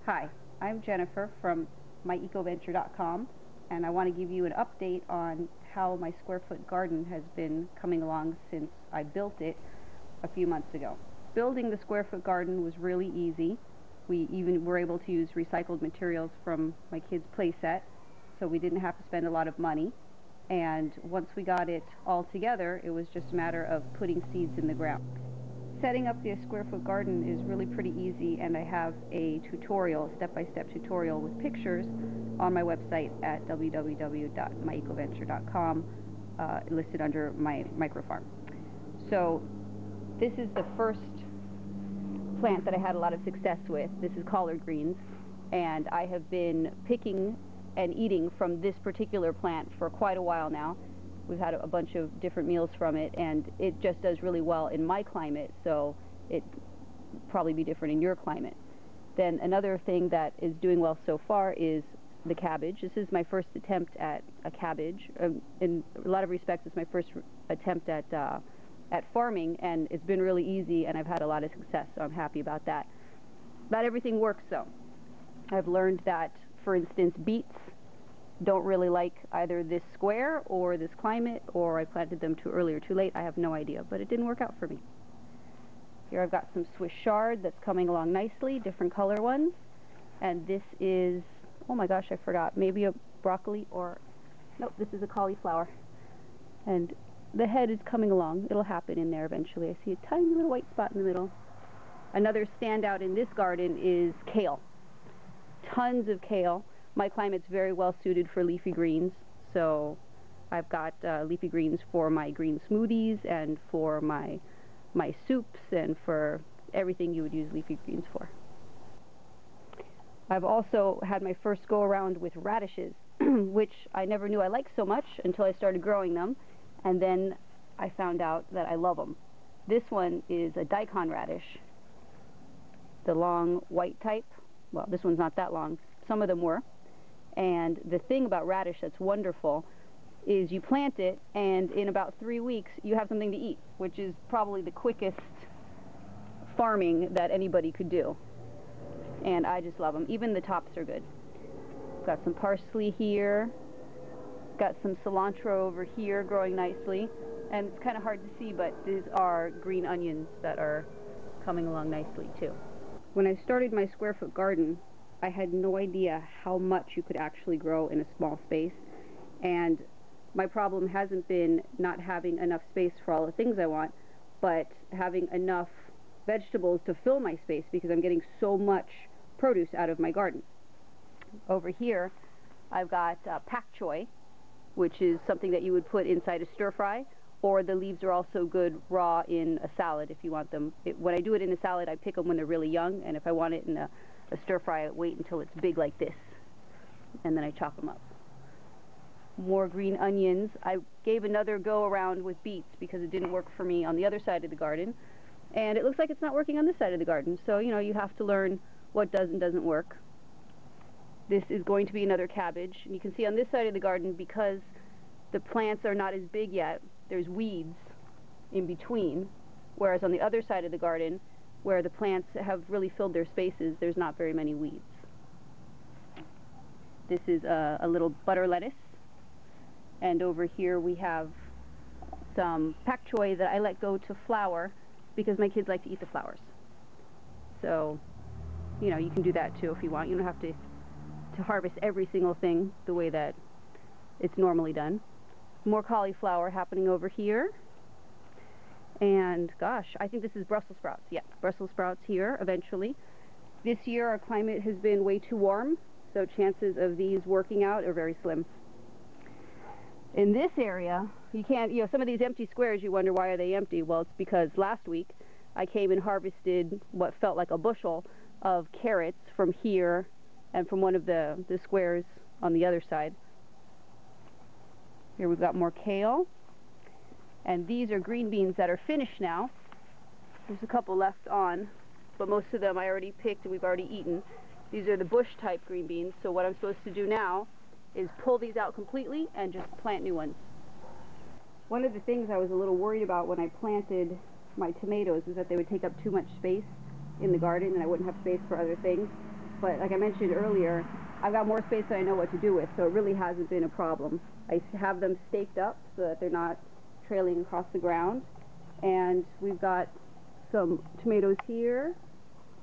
Hi, I'm Jennifer from MyEcoventure.com, and I want to give you an update on how my square foot garden has been coming along since I built it a few months ago. Building the square foot garden was really easy. We even were able to use recycled materials from my kids' play set, so we didn't have to spend a lot of money. And once we got it all together, it was just a matter of putting seeds in the ground. Setting up the square foot garden is really pretty easy, and I have a tutorial, step-by-step tutorial with pictures on my website at www.myecoventure.com, listed under my microfarm. So this is the first plant that I had a lot of success with. This is collard greens, and I have been picking and eating from this particular plant for quite a while now. We've had a bunch of different meals from it, and it just does really well in my climate, so it probably be different in your climate. Then another thing that is doing well so far is the cabbage. This is my first attempt at a cabbage. In a lot of respects, it's my first attempt at farming, and it's been really easy, and I've had a lot of success, so I'm happy about that. Not everything works, though. I've learned that, for instance, beets don't really like either this square or this climate, or I planted them too early or too late. I have no idea, but it didn't work out for me. Here I've got some Swiss chard that's coming along nicely, different color ones. And this is, oh my gosh, I forgot, maybe a broccoli or, nope, this is a cauliflower. And the head is coming along. It'll happen in there eventually. I see a tiny little white spot in the middle. Another standout in this garden is kale. Tons of kale. My climate's very well suited for leafy greens, so I've got leafy greens for my green smoothies and for my soups and for everything you would use leafy greens for. I've also had my first go around with radishes, which I never knew I liked so much until I started growing them, and then I found out that I love them. This one is a daikon radish, the long white type. Well, this one's not that long. Some of them were. And the thing about radish that's wonderful is you plant it, and in about 3 weeks you have something to eat, which is probably the quickest farming that anybody could do. And I just love them. Even the tops are good. Got some parsley here. Got some cilantro over here growing nicely. And it's kind of hard to see, but these are green onions that are coming along nicely too. When I started my square foot garden, I had no idea how much you could actually grow in a small space, and my problem hasn't been not having enough space for all the things I want, but having enough vegetables to fill my space, because I'm getting so much produce out of my garden. Over here I've got pak choy, which is something that you would put inside a stir fry, or the leaves are also good raw in a salad if you want them. When I do it in a salad, I pick them when they're really young, and if I want it in a stir fry, I wait until it's big like this, and then I chop them up. More green onions. I gave another go around with beets because it didn't work for me on the other side of the garden, and it looks like it's not working on this side of the garden, so you know, you have to learn what does and doesn't work. This is going to be another cabbage, and you can see on this side of the garden, because the plants are not as big yet, there's weeds in between, whereas on the other side of the garden, where the plants have really filled their spaces, there's not very many weeds. This is a little butter lettuce, and over here we have some pak choy that I let go to flower because my kids like to eat the flowers. So, you know, you can do that too if you want. You don't have to harvest every single thing the way that it's normally done. More cauliflower happening over here. And gosh, I think this is Brussels sprouts. Yeah, Brussels sprouts here eventually. This year our climate has been way too warm, so chances of these working out are very slim. In this area, you can't, you know, some of these empty squares, you wonder why are they empty. Well, it's because last week I came and harvested what felt like a bushel of carrots from here and from one of the squares on the other side. Here we've got more kale. And these are green beans that are finished now. There's a couple left on, but most of them I already picked and we've already eaten. These are the bush type green beans, so what I'm supposed to do now is pull these out completely and just plant new ones. One of the things I was a little worried about when I planted my tomatoes was that they would take up too much space in the garden and I wouldn't have space for other things. but like I mentioned earlier, I've got more space than I know what to do with, so it really hasn't been a problem. I have them staked up so that they're not trailing across the ground, and we've got some tomatoes here,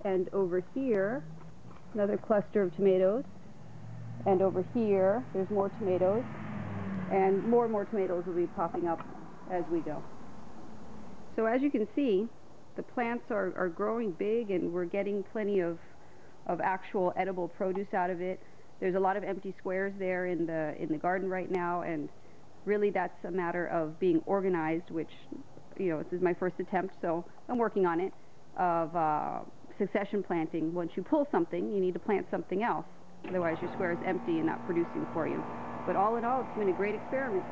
and over here, another cluster of tomatoes, and over here, there's more tomatoes, and more tomatoes will be popping up as we go. So as you can see, the plants are growing big, and we're getting plenty of actual edible produce out of it. There's a lot of empty squares there in the garden right now, and really that's a matter of being organized, which, you know, this is my first attempt, so I'm working on it, of succession planting. Once you pull something, you need to plant something else. Otherwise your square is empty and not producing for you. But all in all, it's been a great experiment.